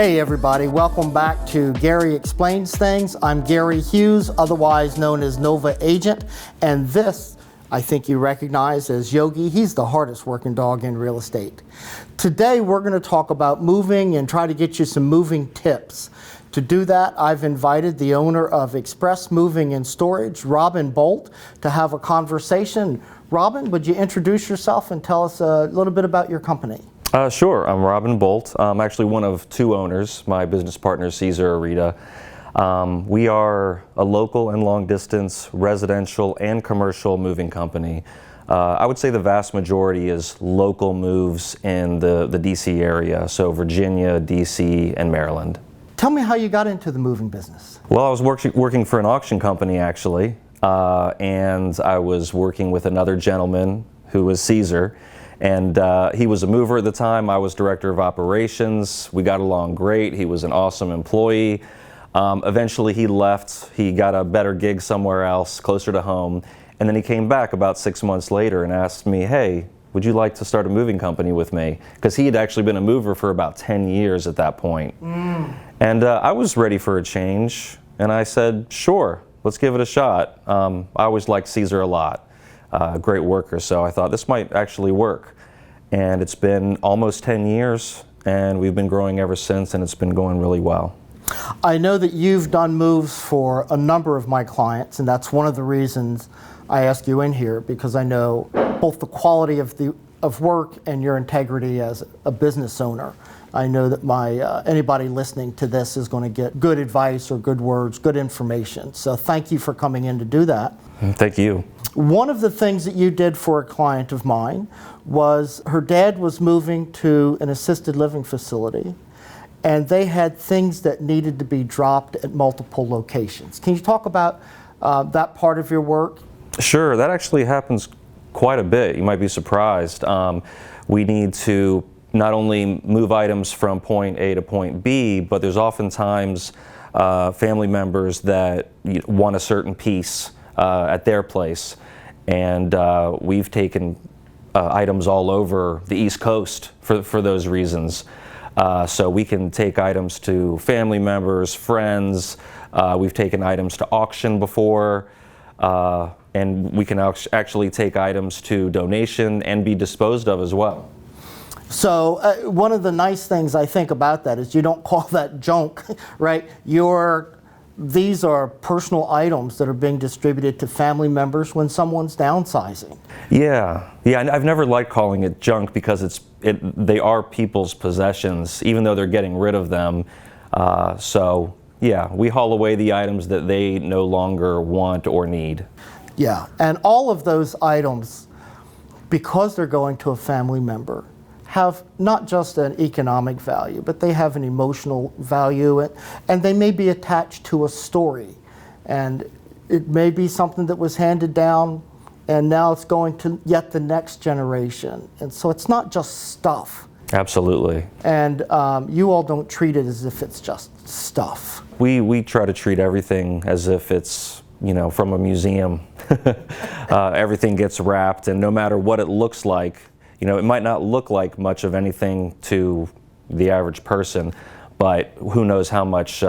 Hey everybody, welcome back to Gary Explains Things. I'm Gary Hughes, otherwise known as Nova Agent, and this I think you recognize as Yogi. He's the hardest working dog in real estate. Today we're going to talk about moving and try to get you some moving tips. To do that, I've invited the owner of Express Moving and Storage, Robin Bolt, to have a conversation. Robin, would you introduce yourself and tell us a little bit about your company? Sure. I'm Robin Bolt. I'm actually one of two owners. My business partner is Caesar Arita. We are a local and long distance residential and commercial moving company. I would say the vast majority is local moves in the DC area, so Virginia, DC, and Maryland. Tell me how you got into the moving business. Well, I was working for an auction company actually, and I was working with another gentleman who was Caesar. And he was a mover at the time. I was director of operations. We got along great. He was an awesome employee. Eventually he left. He got a better gig somewhere else, closer to home. And then he came back about 6 months later and asked me, hey, would you like to start a moving company with me? Because he had actually been a mover for about 10 years at that point. And I was ready for a change. And I said, sure, let's give it a shot. I always liked Caesar a lot. Great worker, so I thought this might actually work. And it's been almost 10 years, and we've been growing ever since, and it's been going really well. I know that you've done moves for a number of my clients, and that's one of the reasons I ask you in here, because I know both the quality of work and your integrity as a business owner. I know that anybody listening to this is going to get good advice or good words, good information. So thank you for coming in to do that. Thank you. One of the things that you did for a client of mine was her dad was moving to an assisted living facility, and they had things that needed to be dropped at multiple locations. Can you talk about that part of your work? Sure, that actually happens quite a bit. You might be surprised. We need to not only move items from point A to point B, but there's oftentimes family members that want a certain piece at their place, and we've taken items all over the East Coast for those reasons. So we can take items to family members, friends. We've taken items to auction before, and we can actually take items to donation and be disposed of as well. So one of the nice things I think about that is you don't call that junk, right? These are personal items that are being distributed to family members when someone's downsizing. Yeah. I've never liked calling it junk because they are people's possessions, even though they're getting rid of them. So yeah, we haul away the items that they no longer want or need. Yeah, and all of those items, because they're going to a family member, have not just an economic value, but they have an emotional value, and they may be attached to a story. And it may be something that was handed down, and now it's going to yet the next generation. And so it's not just stuff. Absolutely. And you all don't treat it as if it's just stuff. We try to treat everything as if it's, from a museum. Everything gets wrapped, and no matter what it looks like, it might not look like much of anything to the average person, but who knows how much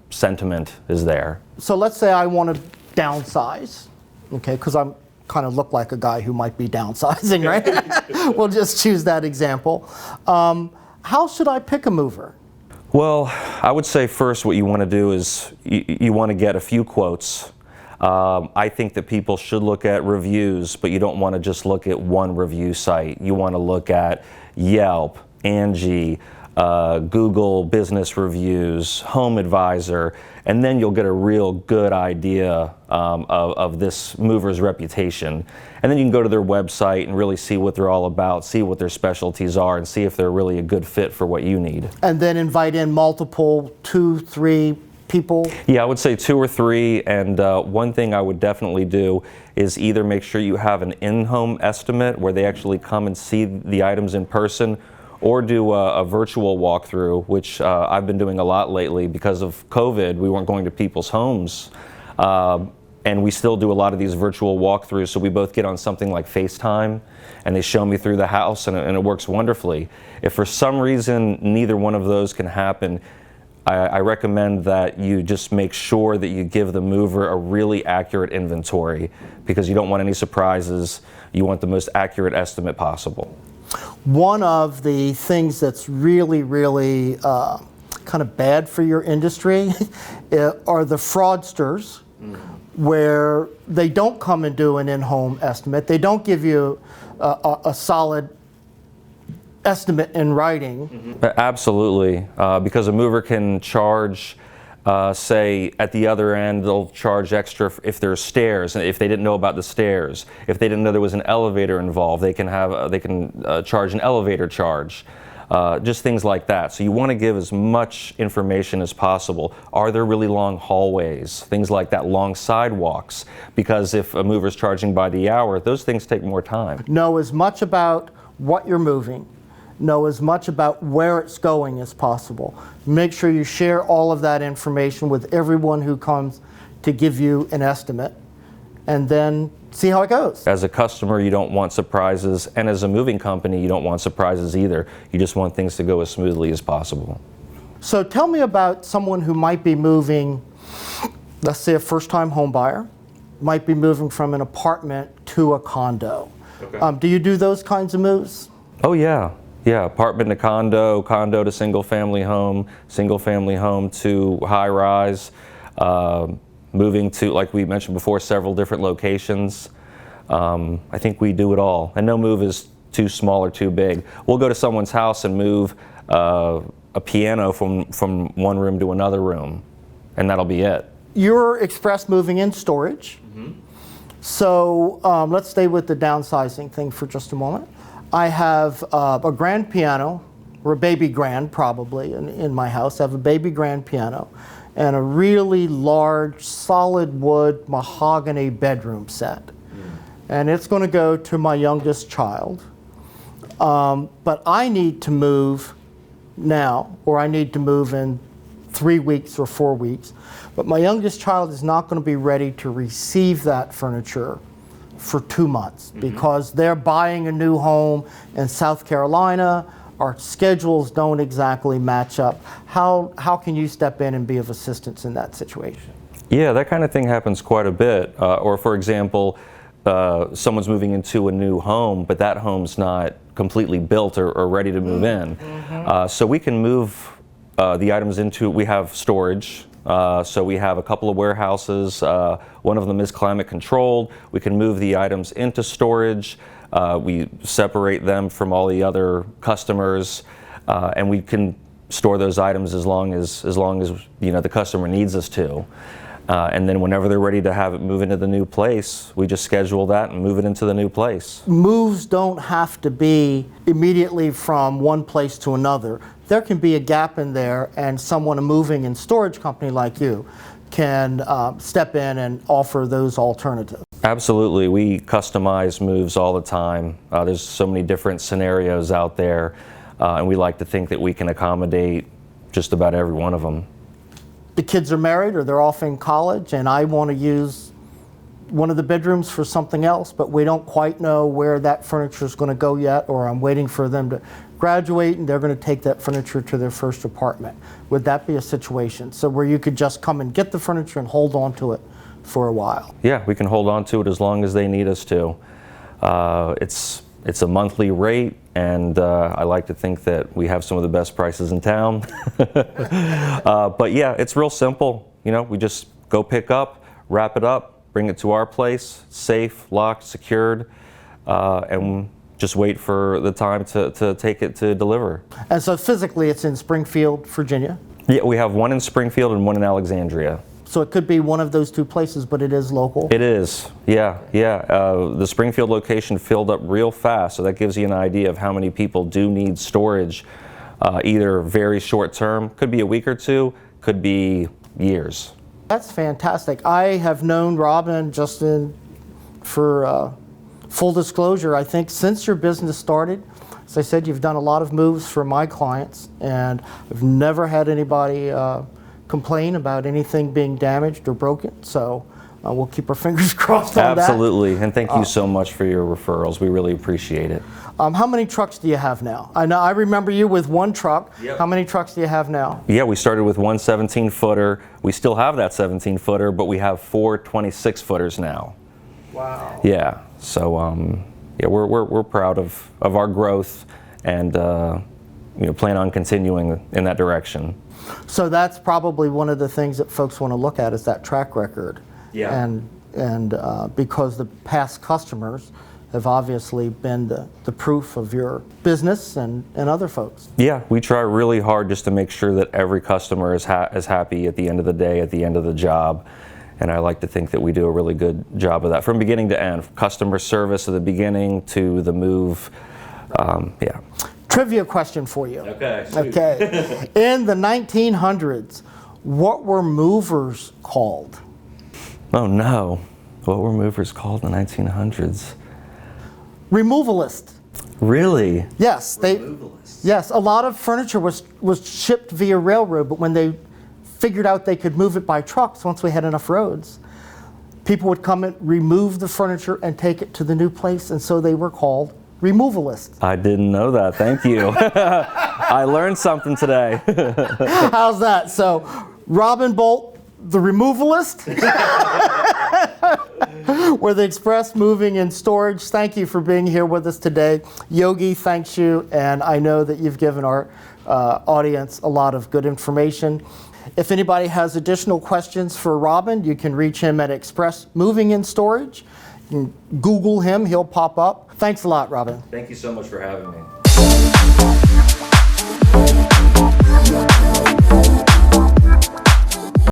sentiment is there. So let's say I want to downsize, okay, because I'm kind of look like a guy who might be downsizing, right? We'll just choose that example. How should I pick a mover? Well, I would say first what you want to do is you want to get a few quotes. I think that people should look at reviews, but you don't want to just look at one review site. You want to look at Yelp, Angie, Google Business Reviews, Home Advisor, and then you'll get a real good idea of this mover's reputation. And then you can go to their website and really see what they're all about, see what their specialties are, and see if they're really a good fit for what you need. And then invite in multiple 2, 3 people? Yeah, I would say 2 or 3, and one thing I would definitely do is either make sure you have an in-home estimate where they actually come and see the items in person, or do a virtual walkthrough, which I've been doing a lot lately because of COVID. We weren't going to people's homes. and we still do a lot of these virtual walkthroughs, so we both get on something like FaceTime, and they show me through the house, and it works wonderfully. If for some reason neither one of those can happen, I recommend that you just make sure that you give the mover a really accurate inventory, because you don't want any surprises. You want the most accurate estimate possible. One of the things that's really, really kind of bad for your industry are the fraudsters, where they don't come and do an in-home estimate. They don't give you a solid estimate in writing. Absolutely, because a mover can charge, say at the other end, they'll charge extra if there's stairs, and if they didn't know about the stairs. If they didn't know there was an elevator involved, they can charge an elevator charge. Just things like that. So you want to give as much information as possible. Are there really long hallways? Things like that, long sidewalks. Because if a mover's charging by the hour, those things take more time. Know as much about what you're moving. Know as much about where it's going as possible. Make sure you share all of that information with everyone who comes to give you an estimate, and then see how it goes. As a customer, you don't want surprises, and as a moving company, you don't want surprises either. You just want things to go as smoothly as possible. So tell me about someone who might be moving, let's say a first-time home buyer, might be moving from an apartment to a condo. Okay. Do you do those kinds of moves? Oh yeah. Yeah, apartment to condo, condo to single-family home to high-rise, moving to, like we mentioned before, several different locations. I think we do it all, and no move is too small or too big. We'll go to someone's house and move a piano from one room to another room, and that'll be it. You're express moving in storage. So let's stay with the downsizing thing for just a moment. I have a grand piano, or a baby grand probably, in my house. I have a baby grand piano and a really large solid wood mahogany bedroom set. And it's going to go to my youngest child. But I need to move now, or I need to move in 3 weeks or 4 weeks. But my youngest child is not going to be ready to receive that furniture for 2 months, because they're buying a new home in South Carolina. Our schedules don't exactly match up. How can you step in and be of assistance in that situation? Yeah, that kind of thing happens quite a bit. Or for example, someone's moving into a new home, but that home's not completely built or ready to move in. So we can move the items into, we have storage. So we have a couple of warehouses. One of them is climate controlled. We can move the items into storage. We separate them from all the other customers, and we can store those items as long as the customer needs us to. And then whenever they're ready to have it move into the new place, we just schedule that and move it into the new place. Moves don't have to be immediately from one place to another. There can be a gap in there, and someone, a moving and storage company like you, can step in and offer those alternatives. Absolutely. We customize moves all the time. There's so many different scenarios out there, and we like to think that we can accommodate just about every one of them. The kids are married or they're off in college, and I want to use one of the bedrooms for something else, but we don't quite know where that furniture is going to go yet, or I'm waiting for them to graduate and they're going to take that furniture to their first apartment. Would that be a situation so where you could just come and get the furniture and hold on to it for a while? Yeah, we can hold on to it as long as they need us to. It's a monthly rate, and I like to think that we have some of the best prices in town. But yeah, it's real simple. We just go pick up, wrap it up, bring it to our place, safe, locked, secured, and just wait for the time to take it to deliver. And so physically it's in Springfield, Virginia? Yeah, we have one in Springfield and one in Alexandria. So it could be one of those two places, but it is local? It is, yeah. The Springfield location filled up real fast, so that gives you an idea of how many people do need storage, either very short term, could be a week or two, could be years. That's fantastic. I have known Robin, for full disclosure, I think since your business started. As I said, you've done a lot of moves for my clients, and I've never had anybody complain about anything being damaged or broken. So We'll keep our fingers crossed on that. Absolutely, and thank you so much for your referrals. We really appreciate it. How many trucks do you have now? I remember you with one truck. Yep. How many trucks do you have now? Yeah, we started with one 17-footer. We still have that 17-footer, but we have 4 26-footers now. Wow. Yeah, so yeah, we're proud of our growth, and plan on continuing in that direction. So that's probably one of the things that folks want to look at, is that track record. Yeah. And because the past customers have obviously been the proof of your business and other folks. Yeah, we try really hard just to make sure that every customer is happy at the end of the day, at the end of the job. And I like to think that we do a really good job of that from beginning to end. Customer service at the beginning to the move. Yeah. Trivia question for you. Okay. Okay. In the 1900s, what were movers called? Oh no. What were movers called in the 1900s? Removalist. Really? Yes. Yes. A lot of furniture was shipped via railroad, but when they figured out they could move it by trucks, once we had enough roads, people would come and remove the furniture and take it to the new place, and so they were called removalists. I didn't know that. Thank you. I learned something today. How's that? So, Robin Bolt, the removalist, with Express Moving and Storage. Thank you for being here with us today. Yogi thanks you, and I know that you've given our audience a lot of good information. If anybody has additional questions for Robin, you can reach him at Express Moving and Storage. You can Google him, he'll pop up. Thanks a lot, Robin. Thank you so much for having me.